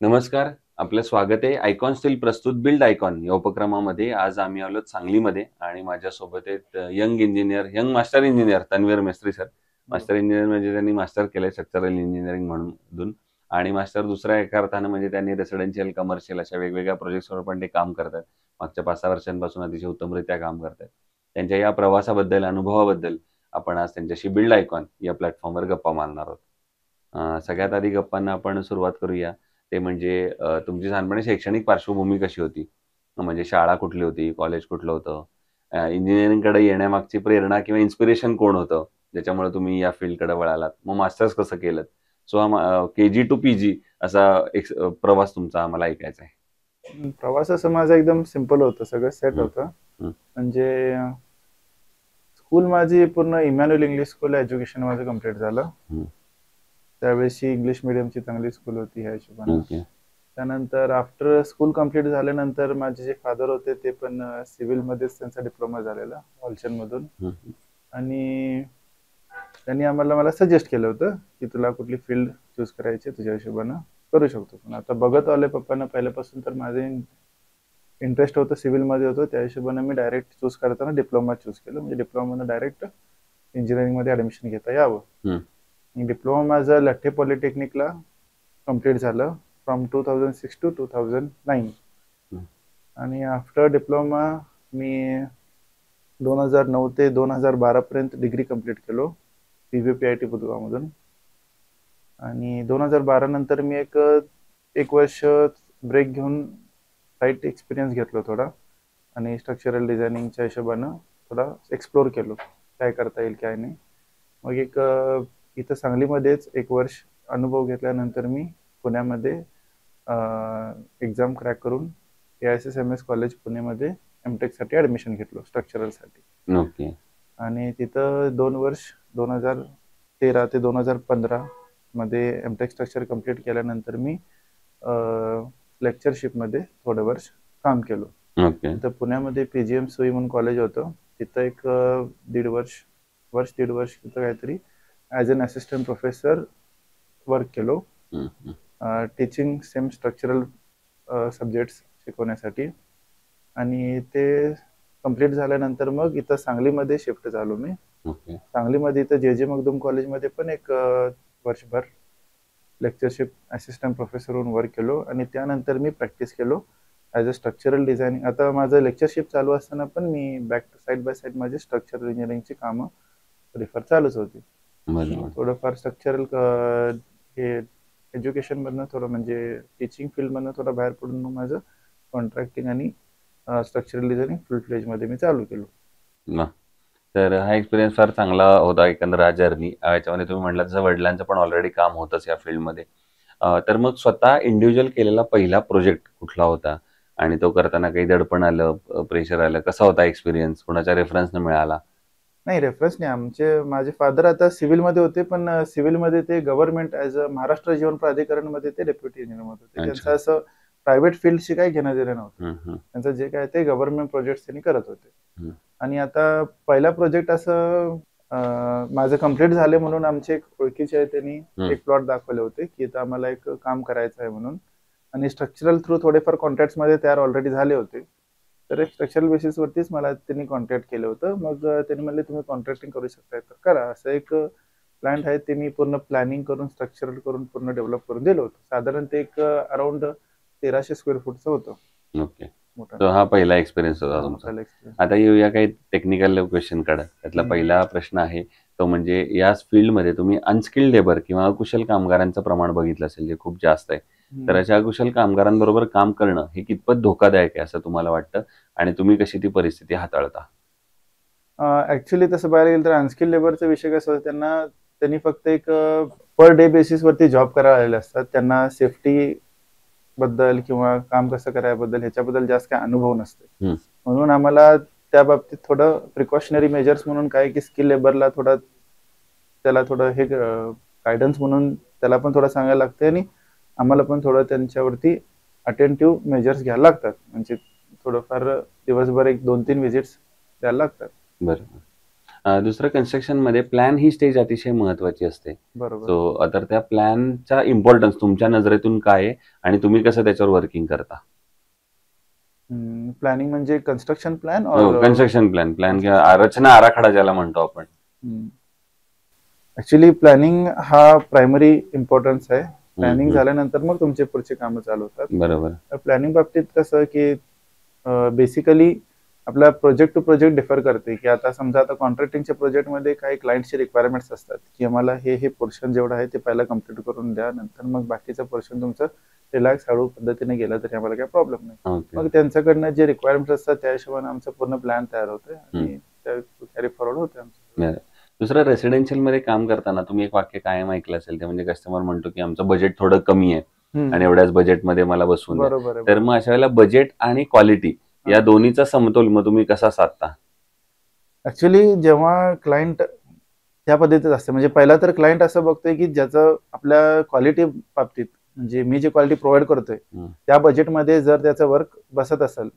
नमस्कार. आपलं स्वागत आहे. आयकॉन स्टील प्रस्तुत बिल्ड आयकॉन या उपक्रमामध्ये. आज आम्ही आलो सांगलीमध्ये आणि माझ्यासोबत आहेत young engineer, young master engineer Tanveer Mestri sir. बरोबर. मास्टर इंजिनिअर म्हणजे त्यांनी मास्टर केलंय स्ट्रक्चरल इंजिनिअरिंग म्हणून आणि मास्टर दुसऱ्या एका अर्थानं म्हणजे त्यांनी रेसिडेन्शियल, कमर्शियल अशा वेगवेगळ्या प्रोजेक्ट्सवर पण ते काम करतात. मागच्या 5-6 वर्षांपासून अतिशय उत्तमरित्या काम करतायत. त्यांच्या या प्रवासाबद्दल, अनुभवाबद्दल आपण आज त्यांच्याशी बिल्ड आयकॉन या प्लॅटफॉर्मवर गप्पा मारणार आहोत. सगळ्यात आधी गप्पांना आपण सुरुवात करूया. ते म्हणजे तुमची लहानपणी शैक्षणिक पार्श्वभूमी कशी होती? म्हणजे शाळा कुठली होती? कॉलेज कुठलं होतं? इंजिनिअरिंगकडे येण्यामागची प्रेरणा किंवा इन्स्पिरेशन कोण होतं? ज्याच्यामुळे तुम्ही या फील्डकडे वळालात? मग मास्टर्स कसं केलंत? सो हा के-जी टू पी-जी असा एक प्रवास तुमचा आम्हाला ऐकायचा आहे. प्रवास असं माझं एकदम सिंपल होतं, सगळं सेट हं, होतं. हं, म्हणजे स्कूल माझी पूर्ण इमॅन्युअल इंग्लिश स्कूल एज्युकेशन माझं कम्प्लीट झालं. हं. त्यावेळेसची इंग्लिश मिडियमची चांगली स्कूल होती ह्या हिशोबानं. ओके. त्यानंतर आफ्टर स्कूल कम्प्लीट झाल्यानंतर माझे जे फादर होते ते पण सिव्हिलमध्येच त्यांचा डिप्लोमा झालेला मधून. हं, आणि त्यांनी मला सजेस्ट केलं होतं की तुला कुठली फील्ड चूज करायची तुझ्या हिशोबानं करू शकतो. पण आता बघत आलोय पप्पांना पहिल्यापासून, तर माझे इंटरेस्ट होतं सिव्हिलमध्ये होतं, त्या हिशोबाने मी डायरेक्ट चूज करताना डिप्लोमा चूज केलं. म्हणजे डिप्लोमानं डायरेक्ट इंजिनिअरिंगमध्ये ॲडमिशन घेता यावं. हं. डिप्लोमा माझं लठ्ठे पॉलिटेक्निकला कम्प्लीट झालं फ्रॉम 2006 टू 2009. हं. आणि आफ्टर डिप्लोमा मी 2009 ते 2012 पर्यंत डिग्री कम्प्लीट केलो PVPIT बुधगावमधून. आणि 2012 नंतर मी एक वर्ष ब्रेक घेऊन साईट एक्सपिरियन्स घेतलो थोडा, आणि स्ट्रक्चरल डिझायनिंगच्या हिशोबानं थोडा एक्सप्लोर केलो काय करता येईल काय नाही. मग इथं सांगलीमध्येच एक वर्ष अनुभव घेतल्यानंतर मी पुण्यामध्ये एक्झाम क्रॅक करून AISSMS कॉलेज पुणेमध्ये MTechसाठी ॲडमिशन घेतलो स्ट्रक्चरलसाठी. ओके. आणि तिथं 2 वर्ष 2013 ते 2015 मध्ये MTech स्ट्रक्चर कम्प्लीट केल्यानंतर मी लेक्चरशिपमध्ये थोडं वर्ष काम केलो. ओके. तिथं पुण्यामध्ये PGM सोई म्हणून कॉलेज होतं, तिथं एक दीड वर्ष तिथं काहीतरी as an assistant professor work केलो, हं, हं. टीचिंग सेम स्ट्रक्चरल सब्जेक्ट्स शिकवण्यासाठी. आणि ते कम्प्लीट झाल्यानंतर मग इथं सांगलीमध्ये शिफ्ट झालो मी. ओके. सांगलीमध्ये इथं JJ मगदूम कॉलेजमध्ये पण एक वर्षभर लेक्चरशिप असिस्टंट प्रोफेसर म्हणून वर्क केलो. आणि त्यानंतर मी प्रॅक्टिस केलो ॲज अ स्ट्रक्चरल डिझायनिंग. आता माझं लेक्चरशिप चालू असताना पण मी back to side by side माझी स्ट्रक्चरल इंजिनिअरिंगची कामं प्रिफर चालूच होती. बरोबर. थोडंफार स्ट्रक्चरल हे एज्युकेशनमधनं थोडं म्हणजे टीचिंग फील्डमधनं थोडं बाहेर पडून मग माझं कॉन्ट्रॅक्टिंग आणि स्ट्रक्चरल डिझायनिंग फुल फ्लेजमध्ये मी चालू केलो. वाह! तर हा एक्सपिरियन्स फार चांगला होता एकंदर हा जर्नी. याच्यामध्ये तुम्ही म्हटलात तसं वडिलांचं पण ऑलरेडी काम होतंच या फील्डमध्ये. तर मग स्वतः इंडिव्हिज्युअल केलेला पहिला प्रोजेक्ट कुठला होता? आणि तो करताना काही दडपण आलं, प्रेशर आलं? कसा होता एक्सपिरियन्स? कुणाच्या रेफरन्सनं मिळाला? नाही, रेफरन्स नाही. माझे फादर आता सिव्हिलमध्ये होते, पण सिव्हिलमध्ये ते गव्हर्नमेंट ॲज अ महाराष्ट्र जीवन प्राधिकरणमध्ये ते डेप्युटी इंजिनियरमध्ये होते. त्यांचं अच्छा. असं प्रायव्हेट फील्डशी काही घेणं देणं नव्हतं. हं, हं, त्यांचं जे काय ते गव्हर्नमेंट प्रोजेक्ट्स त्यांनी करत होते. हं, आणि आता पहिला प्रोजेक्ट असं माझं कम्प्लीट झाले म्हणून आमचे एक ओळखीचे आहे, त्यांनी हं. एक प्लॉट दाखवले होते की इथं आम्हाला एक काम करायचं आहे म्हणून. आणि स्ट्रक्चरल थ्रू थोडेफार कॉन्ट्रॅक्ट्समध्ये तयार ऑलरेडी झाले होते. तर एक स्ट्रक्चरल बेसिसवरतीच मला त्यांनी कॉन्टॅक्ट केलं होतं. मग त्यांनी म्हणले तुम्ही कॉन्ट्रॅक्टिंग करू शकताय तर करा. असं एक प्लांट आहे, ते मी पूर्ण प्लॅनिंग करून स्ट्रक्चरल करून पूर्ण डेव्हलप करून दिलं होतं. साधारण ते एक अराउंड 1300 स्क्वेअर फूटचं होतं ओके. मोठं. तर हा पहिला एक्सपिरियन्स होता हा, तुमचा. पहिला एक्सपिरियन्स. आता येऊया काही टेक्निकल क्वेश्चनकडे. त्यातला पहिला प्रश्न आहे तो म्हणजे याच फील्डमध्ये तुम्ही अनस्किल्ड लेबर किंवा अकुशल कामगारांचं प्रमाण बघितलं असेल जे खूप जास्त आहे. तर अशा अकुशल कामगारांबरोबर काम करणं हे कितपत धोकादायक आहे असं तुम्हाला वाटतं? आणि तुम्ही कशी ती परिस्थिती हाताळता? ऍक्च्युली तसं पाहायला गेलं तर अनस्किल्ड लेबरचा विषय कसा होता, त्यांनी फक्त एक पर डे बेसिसवरती जॉब करायला आलेले असतात. त्यांना सेफ्टी बद्दल किंवा काम कसं करायबद्दल ह्याच्याबद्दल जास्त काही अनुभव नसते. हं, म्हणून आम्हाला त्या बाबतीत थोडं प्रिकॉशनरी मेजर्स म्हणून काय की स्किल लेबरला थोडं त्याला थोडं हे गायडन्स म्हणून त्याला पण थोडं सांगायला लागते. आणि आम्हाला पण थोडं त्यांच्यावरती अटेंटिव्ह मेजर्स घ्यायला लागतात. म्हणजे थोडंफार दिवसभर एक 2-3 विजिट्स द्यायला लागतात. बरोबर. दुसरं कन्स्ट्रक्शन मध्ये प्लॅन ही स्टेज अतिशय महत्वाची असते. बरोबर. सो तर त्या प्लॅनचा इम्पॉर्टन्स तुमच्या नजरेतून काय आहे आणि तुम्ही कसं त्याच्यावर वर्किंग करता? प्लॅनिंग म्हणजे कन्स्ट्रक्शन प्लॅन कन्स्ट्रक्शन प्लॅन किंवा रचना आराखडा ज्याला म्हणतो आपण. ऍक्च्युली प्लॅनिंग हा प्रायमरी इम्पॉर्टन्स आहे. प्लॅनिंग झाल्यानंतर मग तुमचे पुढचे कामं चालू होतात. बरोबर. प्लॅनिंग बाबतीत कसं की बेसिकली आपला प्रोजेक्ट टू प्रोजेक्ट डिफर करते, की आता समजा आता कॉन्ट्रॅक्टिंगच्या प्रोजेक्टमध्ये काही क्लायंटची रिक्वायरमेंट्स असतात की आम्हाला हे पोर्शन जेवढं आहे ते पहिला कम्प्लीट करून द्या, नंतर मग बाकीचं पोर्शन तुमचं रिलॅक्स हळू पद्धतीने गेलं तरी आम्हाला काही प्रॉब्लेम नाही. मग त्यांच्याकडनं जे रिक्वायरमेंट्स असतात त्या हिशोबाने आमचं पूर्ण प्लॅन तयार होतोय आणि कॅरी फॉरवर्ड होते आमचं. दुसरं रेसिडेन्शियल मध्ये काम करताना तुम्ही एक वाक्य कायम ऐकलं असेल, ते म्हणजे कस्टमर म्हणतो की आमचं बजेट थोडं कमी आहे आणि एवढ्याच बजेटमध्ये मला बसवून द्या. बरोबर. तर मग अशा वेळेला बजेट आणि क्वालिटी या दोन्हीचा समतोल मग तुम्ही कसा साधता? ऍक्च्युली जेव्हा क्लायंट त्या पद्धतीत असते, म्हणजे पहिला तर क्लायंट असं बघतोय की ज्याचं आपल्या क्वालिटी बाबतीत, म्हणजे मी जे क्वालिटी प्रोव्हाइड करतोय त्या बजेटमध्ये जर त्याचं वर्क बसत असेल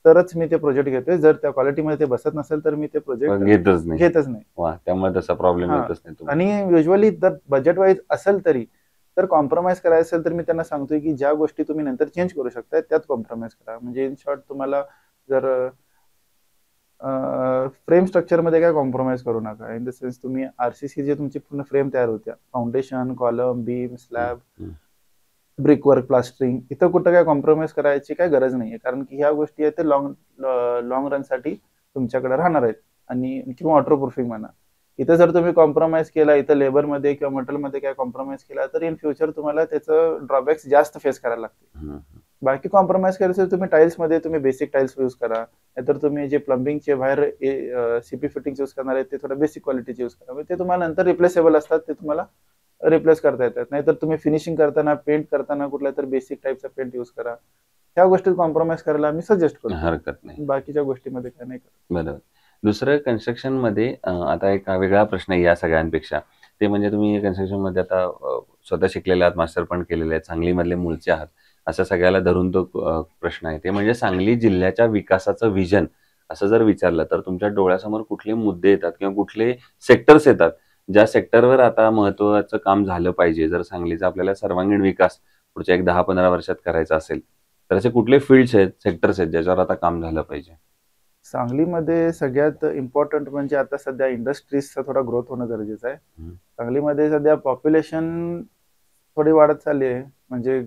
तरच मी ते प्रोजेक्ट घेतोय. जर त्या क्वालिटीमध्ये ते बसत नसेल तर मी ते प्रोजेक्ट घेतच नाही. त्यामुळे तसा प्रॉब्लेम येतच नाही. आणि युजली जर बजेट वाईज असेल तरी तर कॉम्प्रोमाइज करायचं असेल तर मी त्यांना सांगतोय की ज्या गोष्टी तुम्ही नंतर चेंज करू शकता त्यात कॉम्प्रोमाइज करा. म्हणजे इन शॉर्ट तुम्हाला जर फ्रेम स्ट्रक्चर मध्ये काय कॉम्प्रोमाइज करू नका. इन द सेन्स तुम्ही आरसीसी जे तुमची पूर्ण फ्रेम तयार होत्या, foundation, column, beam, slab, brick work, plastering, इथं कुठं काय कॉम्प्रोमाइज करायची काय गरज नाहीये, कारण की ह्या गोष्टी आहेत ते लॉंग रन साठी तुमच्याकडे राहणार आहेत. आणि किंवा वॉटरप्रूफिंग म्हणा, इथं जर तुम्ही कॉम्प्रोमाइज केला, इथं लेबरमध्ये किंवा मटेरियलमध्ये काय कॉम्प्रोमाइज केला तर इन फ्युचर तुम्हाला त्याचं ड्रॉबॅक्स जास्त फेस करायला लागते. बाकी कॉम्प्रोमाइज करायचं तुम्ही टाइल्स मध्ये तुम्ही बेसिक टाइल्स यूज करा, नाहीतर तुम्ही जे प्लंबिंगचे बाहेर सीपी फिटिंग यूज करणार आहेत ते थोडं बेसिक क्वालिटीचे यूज करा. ते तुम्हाला नंतर रिप्लेसेबल असतात, ते तुम्हाला रिप्लेस करता येतात. नाहीतर तुम्ही फिनिशिंग करताना, पेंट करताना कुठल्या तर बेसिक टाईपचा पेंट यूज करा. ह्या गोष्टीत कॉम्प्रोमाइज करायला आम्ही सजेस्ट करतो. हरकत नाही. बाकीच्या गोष्टीमध्ये काय नाही करत. बरोबर. दुसरं कन्स्ट्रक्शन मध्ये आता एक वेगळा प्रश्न आहे या सगळ्यांपेक्षा, ते म्हणजे तुम्ही कन्स्ट्रक्शन मध्ये आता स्वतः शिकलेले आहात, मास्टर पण केलेले आहेत, सांगली मधले मूळचे आहात, असं सगळ्याला धरून तो प्रश्न आहे. ते म्हणजे सांगली जिल्ह्याच्या विकासाचं विजन असं जर विचारलं तर तुमच्या डोळ्यासमोर कुठले मुद्दे येतात किंवा कुठले सेक्टर्स येतात ज्या सेक्टरवर आता महत्वाचं काम झालं पाहिजे? जर सांगलीचा आपल्याला सर्वांगीण विकास पुढच्या एक 10-15 वर्षात करायचा असेल तर असे कुठले फील्ड्स आहेत, सेक्टर्स आहेत ज्याच्यावर आता काम झालं पाहिजे? सांगलीमध्ये सगळ्यात इम्पॉर्टंट म्हणजे आता सध्या इंडस्ट्रीजचा थोडा ग्रोथ होणं गरजेचं आहे. सांगलीमध्ये सध्या पॉप्युलेशन थोडी वाढत चालली आहे, म्हणजे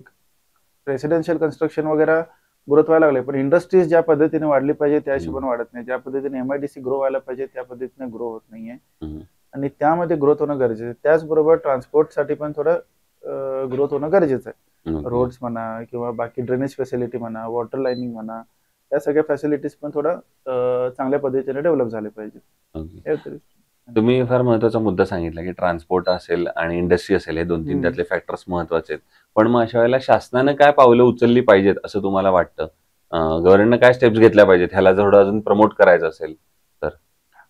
रेसिडेन्शियल कन्स्ट्रक्शन वगैरे ग्रोथ व्हायला लागले, पण इंडस्ट्रीज ज्या पद्धतीने वाढली पाहिजे त्या हिशोबाने वाढत नाही. ज्या पद्धतीने MIDC ग्रो व्हायला पाहिजे त्या पद्धतीने ग्रो होत नाहीये आणि त्यामध्ये ग्रोथ होणं गरजेचं आहे. त्याचबरोबर ट्रान्सपोर्टसाठी पण थोडं ग्रोथ होणं गरजेचं आहे. रोड्स म्हणा किंवा बाकी ड्रेनेज फॅसिलिटी म्हणा, वॉटर लाईनिंग म्हणा, या सगळ्या फॅसिलिटीज पण थोडं चांगल्या पद्धतीने डेव्हलप झाले पाहिजे. तुम्ही फार महत्वाचा मुद्दा सांगितला की ट्रान्सपोर्ट असेल आणि इंडस्ट्री असेल, हे 2-3 त्यातले फॅक्टर्स महत्वाचे आहेत. पण मग अशा वेळेला शासनानं काय पावलं उचलली पाहिजेत असं तुम्हाला वाटतं? गव्हर्नमेंटनं काय स्टेप्स घेतल्या पाहिजेत ह्याला थोडं अजून प्रमोट करायचं असेल तर?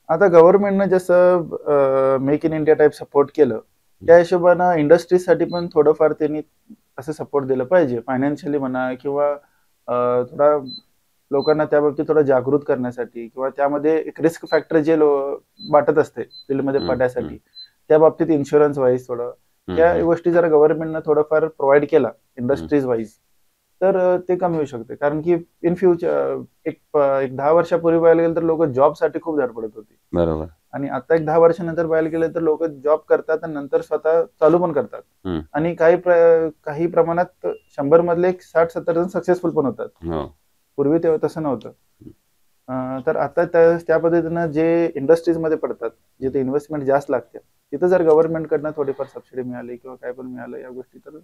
आता गव्हर्नमेंटनं जसं make in India type support केलं त्या हिशोबानं इंडस्ट्रीजसाठी पण थोडंफार त्यांनी असं सपोर्ट दिलं पाहिजे, फायनान्शियली म्हणा किंवा थोडा लोकांना त्या बाबतीत थोडं जागृत करण्यासाठी, किंवा त्यामध्ये एक रिस्क फॅक्टर जे वाटत असते फील्डमध्ये पडण्यासाठी त्या बाबतीत इन्शुरन्स वाईज थोडं त्या गोष्टी जर गव्हर्नमेंटनं थोडंफार प्रोव्हाइड केला इंडस्ट्रीज वाईज तर ते कमी होऊ शकते. कारण की इन फ्युचर एक 10 वर्षापूर्वी बघायला गेलं तर लोक जॉबसाठी खूप धडपडत होती. बरोबर. आणि आता एक 10 वर्षानंतर बघायला गेलं तर लोक जॉब करतात आणि नंतर स्वतः चालू पण करतात आणि काही प्रमाणात 100 मधले 60-70 जण सक्सेसफुल पण होतात. पूर्वी तेव्हा तसं नव्हतं. तर आता त्या पद्धतीनं जे इंडस्ट्रीज मध्ये पडतात, जिथे इन्व्हेस्टमेंट जास्त लागते, तिथं जर गव्हर्नमेंटकडनं थोडीफार सबसिडी मिळाली किंवा काय पण मिळालं या गोष्टी तर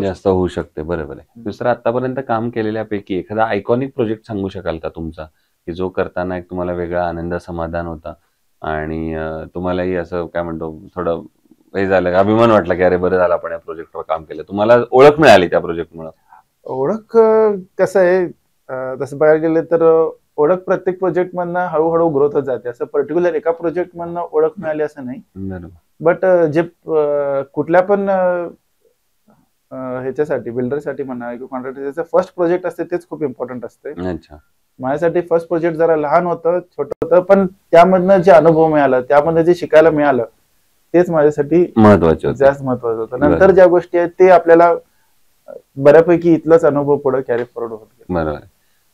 जास्त होऊ शकते. बरोबर आहे. दुसरं आतापर्यंत काम केलेल्यापैकी एखादा आयकॉनिक प्रोजेक्ट सांगू शकाल का तुमचा, की जो करताना एक तुम्हाला वेगळा आनंद समाधान होता आणि तुम्हालाही असं काय म्हणतो थोडं हे झालं, अभिमान वाटला की अरे बरं झालं आपण या प्रोजेक्टवर काम केलं, तुम्हाला ओळख मिळाली त्या प्रोजेक्टमुळे? ओळख कसं आहे, तसं बघायला गेलं तर ओळख प्रत्येक प्रोजेक्ट मधनं हळूहळू ग्रोथ होत जाते. असं पर्टिक्युलर एका प्रोजेक्ट मधनं ओळख मिळाली असं नाही. बट जे कुठल्या पण ह्याच्यासाठी बिल्डरसाठी म्हणा किंवा कॉन्ट्रॅक्टरचं फर्स्ट प्रोजेक्ट असते तेच खूप इम्पॉर्टंट असते. माझ्यासाठी फर्स्ट प्रोजेक्ट जरा लहान होतं, छोटं होतं, पण त्यामधनं जे अनुभव मिळाला, त्यामधनं जे शिकायला मिळालं, तेच माझ्यासाठी महत्वाचे होते. जास्त महत्वाचं होतं. नंतर ज्या गोष्टी आहेत ते आपल्याला बऱ्यापैकी इथलाच अनुभव पुढे कॅरी फॉरवर्ड होत गेला. बरोबर.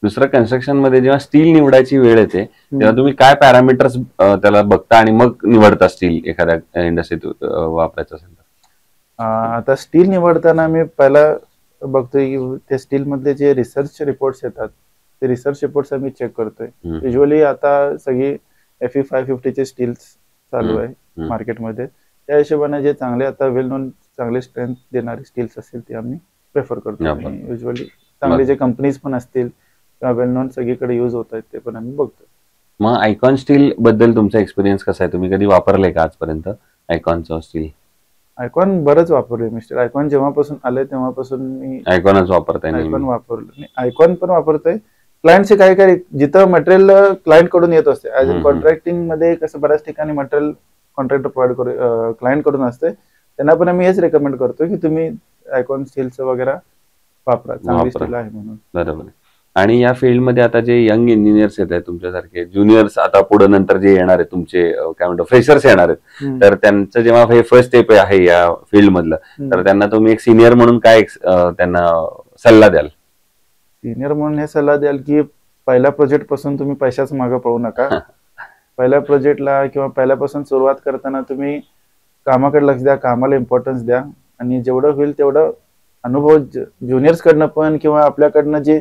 दुसरं कन्स्ट्रक्शन मध्ये जेव्हा स्टील निवडायची वेळ येते तेव्हा तुम्ही काय पॅरामीटर्स त्याला बघता आणि मग निवडता स्टील एखाद्या इंडस्ट्रीत वापरायचं असेल तर? आता स्टील निवडताना मी पहिला बघतोय की त्या स्टील मधले जे रिसर्च रिपोर्ट्स येतात, ते रिसर्च रिपोर्ट्स आम्ही चेक करतोय. युजली आता सगळी FE 550 चे स्टील्स चालू आहे मार्केटमध्ये. त्या हिशोबाने जे चांगले आता वेल नोन चांगले स्ट्रेंथ देणारे स्टील्स असतील ते आम्ही प्रेफर करतो. युजली चांगले जे कंपनीज पण असतील किंवा वेल नोन सगळीकडे युज होत आहेत ते पण आम्ही बघतो. मग आयकॉन स्टील बद्दल तुमचा एक्सपिरियन्स कसा आहे? तुम्ही कधी वापरले का आजपर्यंत आयकॉनचं स्टील? आयकॉन बरंच वापरले मिस्टर. आयकॉन जेव्हापासून आलंय तेव्हापासून मी आयकॉनच वापरताय? आयकॉन वापरलं. आयकॉन पण वापरतोय. क्लायंटचे काही काही जिथं मटेरियल क्लायंट कडून येत असते, ऍज अ कॉन्ट्रॅक्टिंग मध्ये कसं बऱ्याच ठिकाणी मटेरियल कॉन्ट्रॅक्टर प्रोव्हाइड करू क्लायंट कडून असते, त्यांना पण आम्ही हेच रेकमेंड करतो की तुम्ही आयकॉन स्टीलचं वगैरे वापरा, चांगली स्टील आहे म्हणून. बरोबर. आणि या फील्डमध्ये आता जे यंग इंजिनियर्स येत आहेत तुमच्यासारखे, ज्युनियर्स आता पुढे नंतर जे येणार आहेत तुमचे काय म्हणतो फ्रेशर्स येणार आहेत, तर त्यांचं जेव्हा हे फर्स्ट स्टेप आहे या फील्ड मधलं, तर त्यांना तुम्ही एक सिनियर म्हणून काय त्यांना सल्ला द्याल? सिनियर म्हणून हे सल्ला द्याल की पहिल्या प्रोजेक्ट पासून तुम्ही पैशाच मागे पळू नका. पहिल्या प्रोजेक्टला किंवा पहिल्यापासून सुरुवात करताना तुम्ही कामाकडे लक्ष द्या, कामाला इम्पॉर्टन्स द्या आणि जेवढं होईल तेवढं अनुभव ज्युनियर्स कडनं पण किंवा आपल्याकडनं जे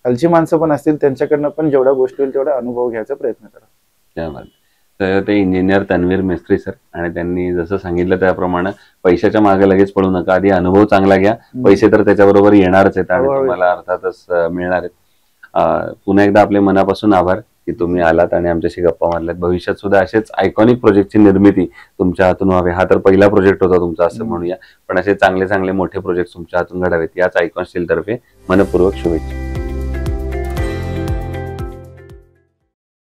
खालची माणसं पण असतील त्यांच्याकडनं पण जेवढ्या गोष्टी होईल तेवढा अनुभव घ्यायचा प्रयत्न करा. तर ते इंजिनियर तन्वीर मिस्त्री सर, आणि त्यांनी जसं सांगितलं त्याप्रमाणे पैशाच्या मागे लगेच पडू नका, आधी अनुभव चांगला घ्या. पैसे तर त्याच्याबरोबर येणारच आहेत आणि तुम्हाला अर्थातच मिळणार आहेत. पुन्हा एकदा आपले मनापासून आभार की तुम्ही आलात आणि आमच्याशी गप्पा मारल्यात. भविष्यात सुद्धा असेच आयकॉनिक प्रोजेक्टची निर्मिती तुमच्या हातून व्हावी. हा तर पहिला प्रोजेक्ट होता तुमचा असं म्हणूया, पण असे चांगले चांगले मोठे प्रोजेक्ट तुमच्या हातून घडावेत याच आयकॉन स्टील तर्फे मनपूर्वक शुभेच्छा.